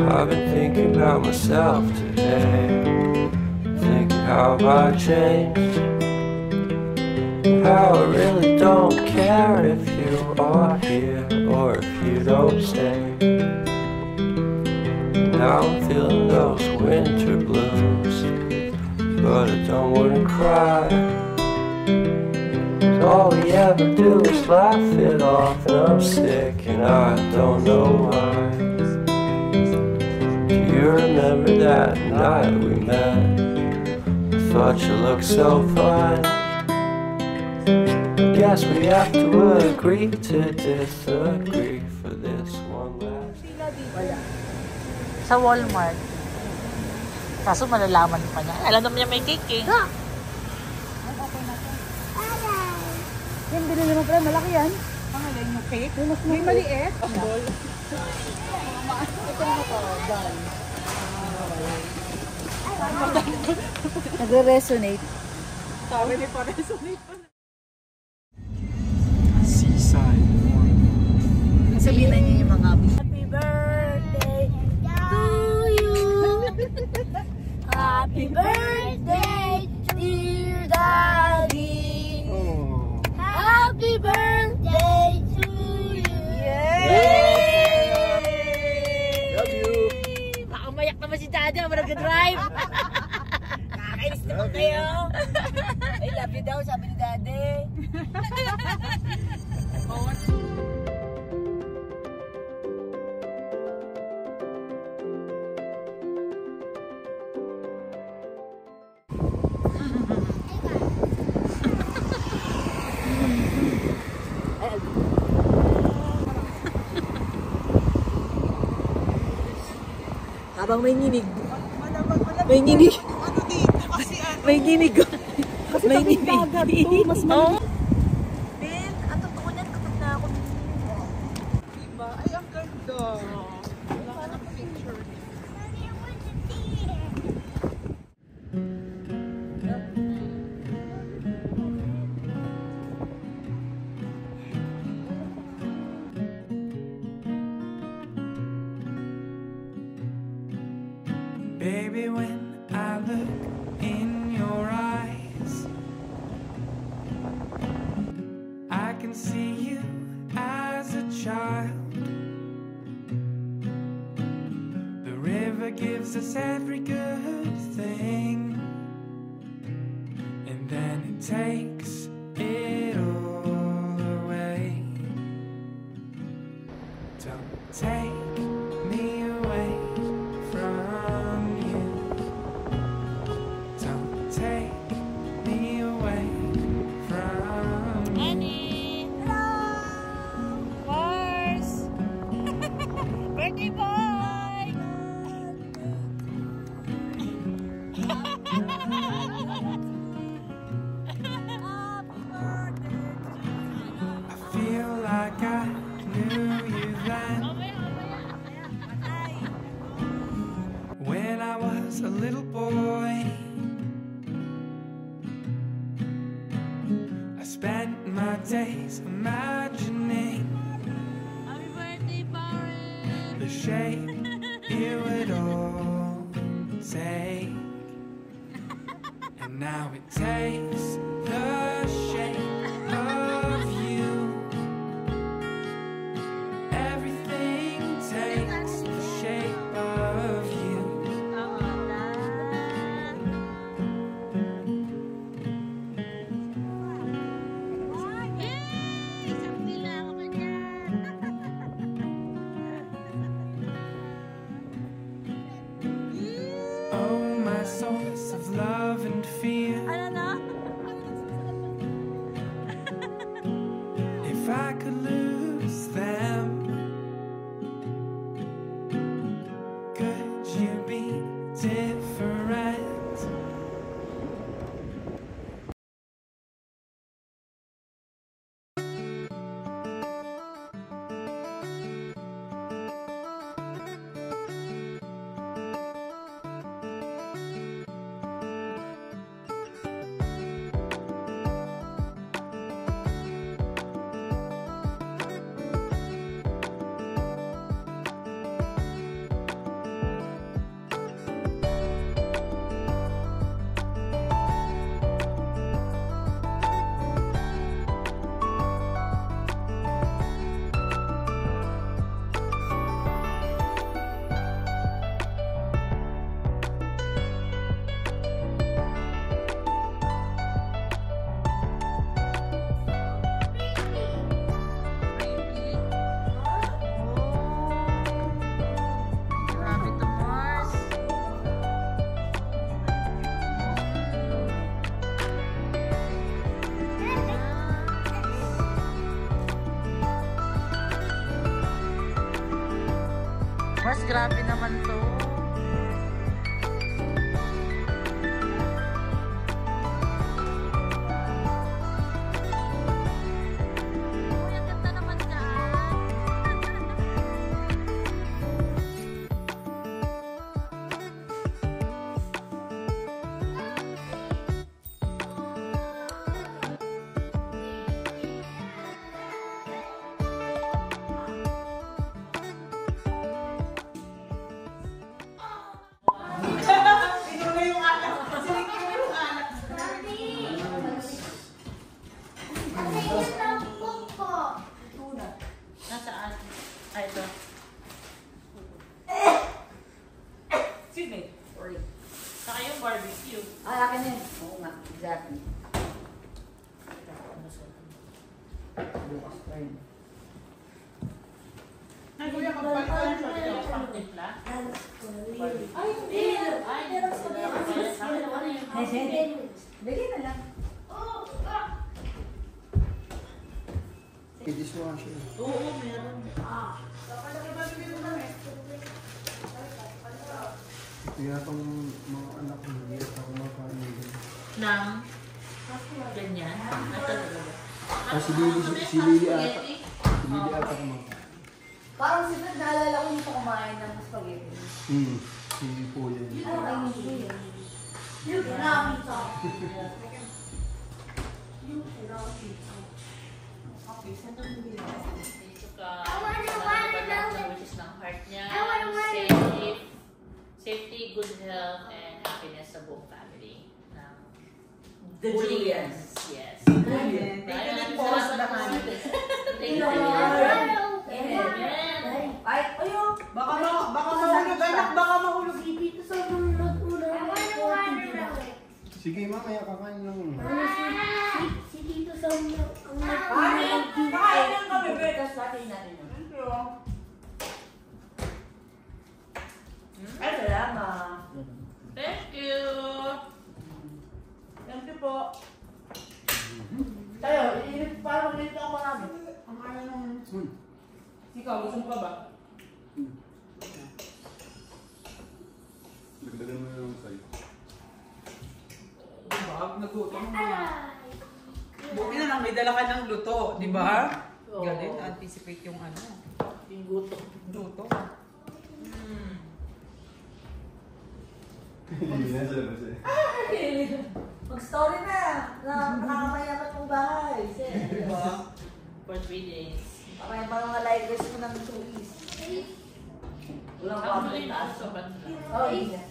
I've been thinking about myself today, thinking how I changed, how I really don't care if you are here or if you don't stay. Now I'm feeling those winter blues, but I don't wanna cry. All we ever do is laugh it off, and I'm sick and I don't know why. Do you remember that night we met? I thought you looked so fine. Guess we have to agree to disagree for this one last. Wala. Sa Walmart. Kaso malalaman pa niya. Alam naman niya may cake eh. Yan, bilhin naman pala. Malaki yan. Pangalan yung cake? May maliit. Ang ball. Ito naman po. Dal. Nagre-resonate. Sabi ni pa-resonate pa. Seaside. Sabihin na niyo yung mga Happy birthday to you. Happy birthday, dear Daddy. Happy birthday to you. Yay! Love you. Baka mayak naman si Daddy. Mag-drive. Nakakainis naman kayo. I love you daw, sabi ni Daddy. Habang may nginig. May nginig. May nginig. May nginig. Mas malamig. Ben, ang totoo niyan kapag na ako. Diba? Ay, ang ganda. Wala ka ng picture. Baby, when I look in your eyes, I can see you as a child. The river gives us every good thing, and then it takes it all away. Don't take me away from you. Don't take me away from you. Annie! Mars! Birthday boy! I feel like I knew you then, when I was a little boy. I spent my days imagining Happy birthday, Barry! the shape it would all take, and now it takes the shape of you. Everything takes the shape of you. Yay! Sabi nila ako na dyan! Oh, my source of love and fear. Ano na? If I could lose them, could you be different? grabe naman to. Uy, ang ganda naman dyan. Nasaan? Ay, ito. Sige. Sorry. Saka yung barbecue. Ah, akin yun. Oo nga, exactly. Bukas pa yun. Ay, kuya, magpapalala siya dito. Pang-timpla? Ay, hindi. Ay, Lagyan na lang. May dishwasher. oo, meron. Kaya itong mga anak ko, hindi at ako makain. Nang ganyan. Ito talaga. Si Lily ata. Si Lily ata kumakain. Parang si Fred, naalala ko nito kumain ng spaghetti. Si po yan. Ano kayo nito yun? Yung namin to. Which is ng heart niya. I wanna wear Safety, good health, and happiness sa buong family. The Julians. Yes. Julian. Thank you po sa lahat. Thank you. Ay, ayun. Baka mahulog, anak, baka mahulog. Dito sa mga water. Sige, mamaya kakain lang. Si Tito sa mga Kakain lang kami, Bert. Tapos natin natin yun. Ay, salamat. Thank you. Thank you po. Tayo, parang dito ako marami. Ang ayaw nung... Ikaw, gusto mo pa ba? Dagdagan mo yung sa'yo. Diba? Nagutom mo. Buti na lang, may dala ka ng luto, di ba? Oo. Galing, anticipate yung ano. Yung gutom. Luto. Hindi na sila kasi. Mag-story na. Nakakamayaman mong bahay. Diba? For 3 days. Parang mga live guys mo ng 2 weeks. Walang Actually, problem. nasa banda. Oh, yeah.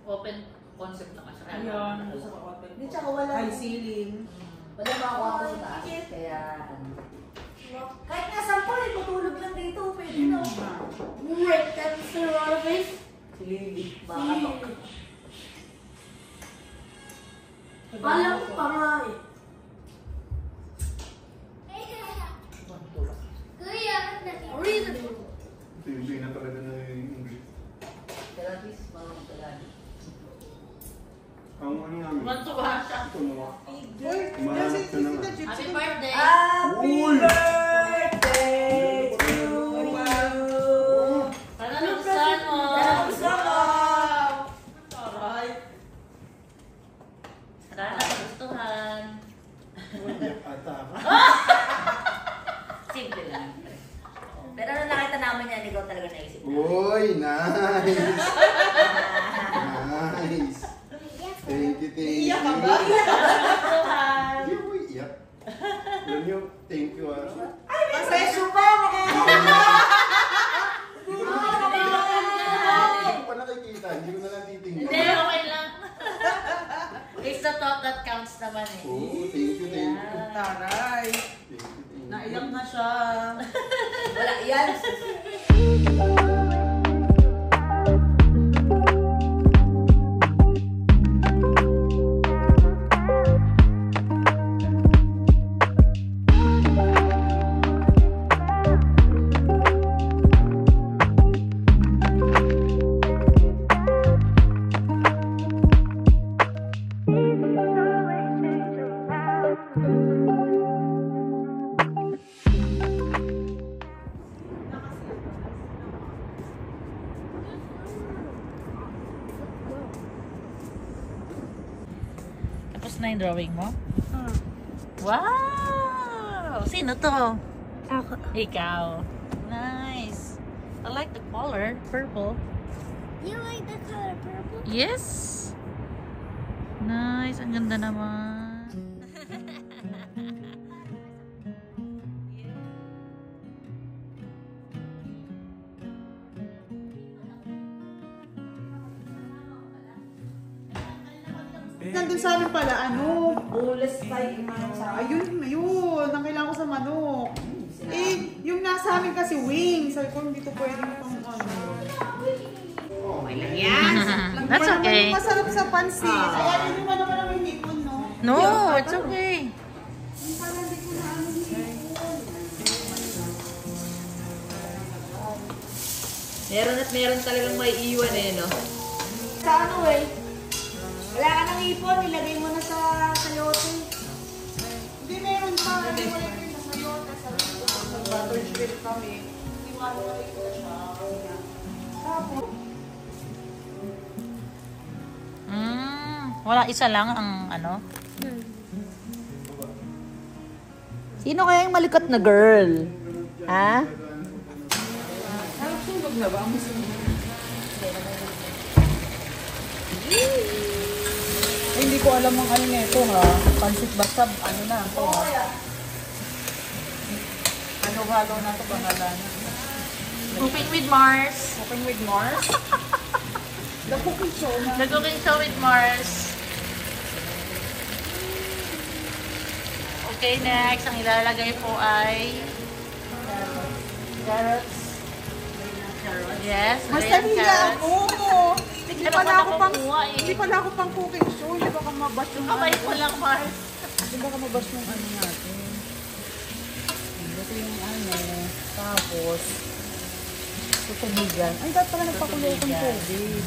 Open concept na kasi. Ayun. Hindi, tsaka wala. High ceiling. Wala mga kwarto sa taas. Kaya, ano. Kahit nga sampol, tutulog lang dito. Pwede na. Wait, that's the wrong face. Si Lily, makatok. Alam ko pa nga eh. Kuya, reason. Hindi na talaga na yung English. Pero at least, mga matagal. Ang ano namin. Mantuwa siya. Ito mga. Uy, Umahanap ka na nga. Happy birthday! Happy Uy! birthday to you! Sana nagustuhan mo! Alright. Sana nagustuhan. Iyak ata ako. Simple lang. Pero nung nakita namin yan, ikaw talaga naisip. Uy, nice! Nice! Thank you, thank you. Iyak ka ba? Nagustuhan! Hindi mo iyak. Alam nyo, thank you ah. Presyo pa! Hindi ko pa nakikita, hindi ko na lang titingnan. Hindi, okay lang. It's the thought that counts naman eh. Oh, thank you, thank you. Taray. Thank you, thank you. Naiyak na siya. Wala, yan. na yung drawing mo? Wow! Sino to? Ako. Ikaw. Nice. I like the color, purple. You like the color purple? Yes! Nice. Ang ganda naman. Nandun sa amin pala, ano? Bulas tayo manok sa Ayun, ang kailangan ko sa manok. Eh, yung nasa amin kasi wings. Sabi ko, hindi to pwede pang ano. Okay lang yan. That's okay. Masarap sa pansit. Ayan, hindi mo naman ang hinipon, no? No, it's okay. Meron at meron talagang may iwan eh, no? Sa ano eh? Wala ka ng ipon, ilagay mo na sa sayote. Hindi, meron pa. Hindi mo lang yung nasa yote. Nag-buttership kami. Iwan ko rin ko siya. Tapos, Wala, isa lang ang ano. Sino kaya yung malikot na girl? Ha? sunog na ba? Ang sunog. Ay, hindi ko alam ang ano nito ha. Pansit basta ano na ito ha. Ano-halo na ito pangalan. Cooking with Mars. Cooking with Mars? The cooking show na. The cooking show with Mars. Okay, next. Ang ilalagay po ay carrots. Yes, Mas red nahiya carrots. ako. Hindi pala ako pang cooking show. Hindi baka mabash yung Kamay ko lang, Mars. Hindi baka mabash yung ano natin. Ito yung ano. Tapos, tutubigan. Ay, dapat pala nagpakulo akong tubig.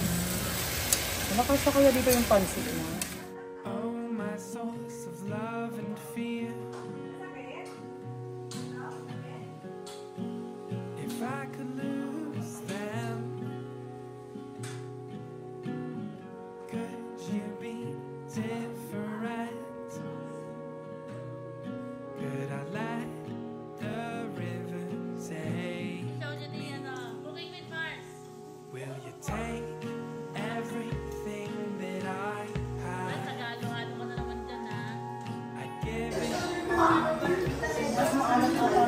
Nakasya kaya dito yung pansit mo. Oh, my source of love and fear. If I could lose them, could you be different? Could I let the river say, Cooking with Mars. will you take everything that I have? Tagalo-halo ka na naman dyan, ha? I'd give it.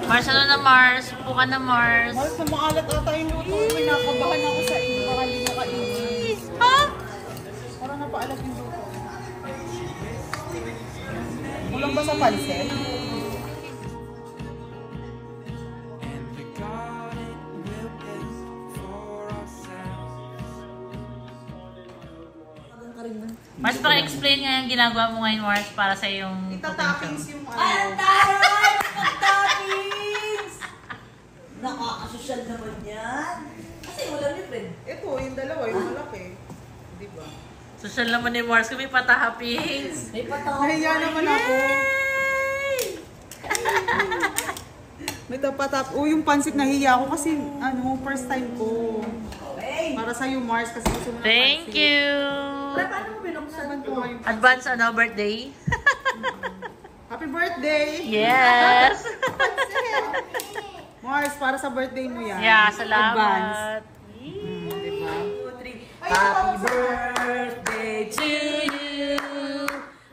Mars, ano na Mars? Upo ka na Mars. Mars, na maalat ata yung luto. May nakabahan ako sa inyo. Baka hindi nakainin. Ha? Parang napaalat yung luto. Kulang ba sa pansit? And the garden we'll build for ourselves. Mars, paka-explain nga yung ginagawa mo ngayon, Mars, para sa yung Itatappings yung ano. Ay, ang taray! Ang toppings! Nakakasosyal naman yan. Kasi wala ni friend. Ito, yung dalawa, yung malaki. Di ba? social naman ni Mars kung may patahapings. May patawa. Nahiya naman ako. May tapatap. Oh, yung pansit nahiya ako kasi ano, first time ko. Hey! Para sa iyo, Mars, kasi gusto mo ng Thank pansit. you! Paano mo binuksan Saban ko nga yung Advance ano, birthday? Happy birthday! Yes! Mars, para sa birthday mo yan. Yeah, Advance. salamat! Diba? Happy birthday to you.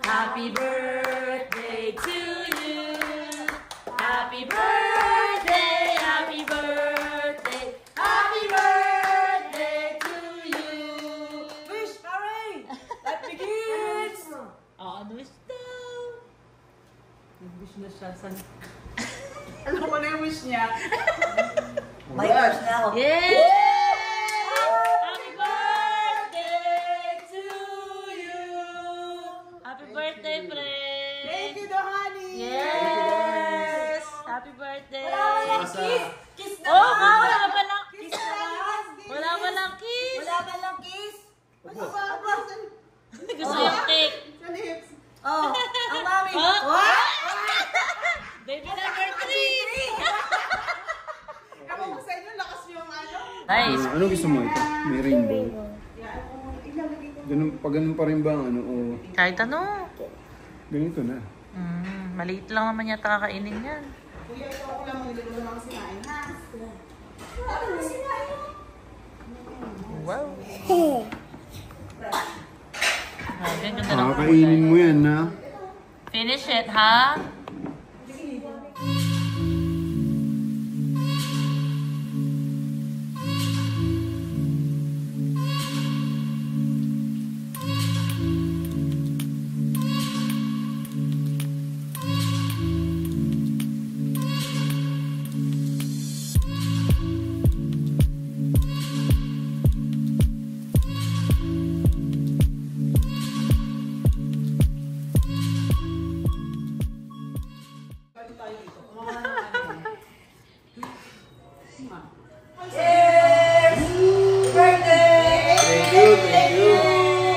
Happy birthday to you. Happy birthday, happy birthday, happy birthday to you. Wish, Mary! Life begins! Oh, ano wish daw? Wish na siya. Alam ko na yung wish niya. My gosh, na ako. Yay! Happy birthday to you. Happy birthday, friend! Thank you, Dohani! Yes! Happy birthday! Kiss! Kiss na Oh, wala pa lang! Kiss na lang! Wala pa lang kiss! Wala ba lang kiss? Gusto yung cake! Sa lips. Oh, ang mami. Oh. What? Baby number 3! Ewan ko sa inyo, lakas yung ano. Nice! Ano gusto mo ito? May rainbow. Ganun, pag ganun pa rin ba ang ano? O Kahit ano. Ganito na. Maliit lang naman yata kakainin yan. Kuya, ito ako lang hindi ko naman sinain, ha? Wow. Grabe, ang ganda ng Kakainin mo yan, ha? Finish it, ha? Thank you.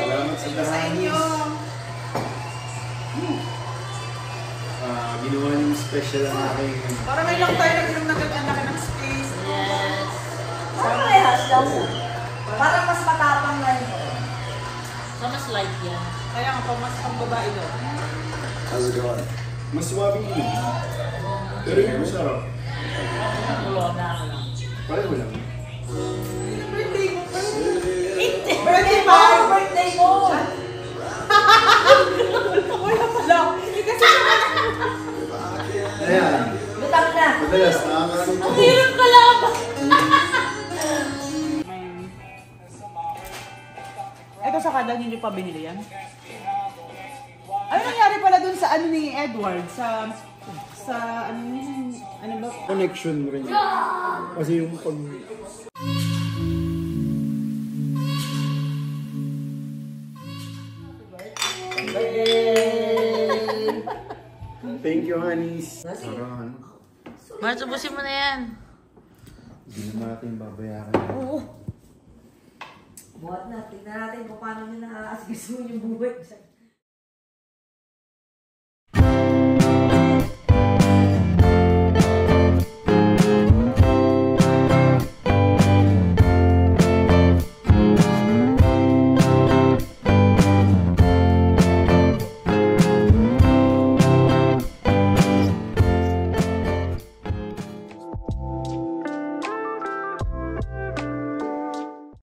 Salamat sa dahil. Ginawa niyong special ang aking... Para may lang tayo nag-inom ng laki ng space. Yes. Parehas lang. Parang mas matapang na yun. So, mas light yan. Kaya nga, mas pang babae doon. How's it going? Mas suwabing yun. Pero yung masarap. Tulog na ako lang. Pareho lang. Birthday mo pa. Birthday mo! Birthday mo! Wala pala. Hindi kasi naman. Ayan. Lutang na! Madalas, nakakaroon ko. Hirap ka lang! Ito sa kada hindi pa binili yan. Ano nangyari pala dun sa ano ni Edward? Sa ano ba? Connection rin yun. Kasi yung pag... Thank you, honeys. Parang ano, Mars, ubusin mo na yan. hindi naman natin babayaran. Buhat na. Tignan natin kung paano nyo nakakasigusun yung buhay.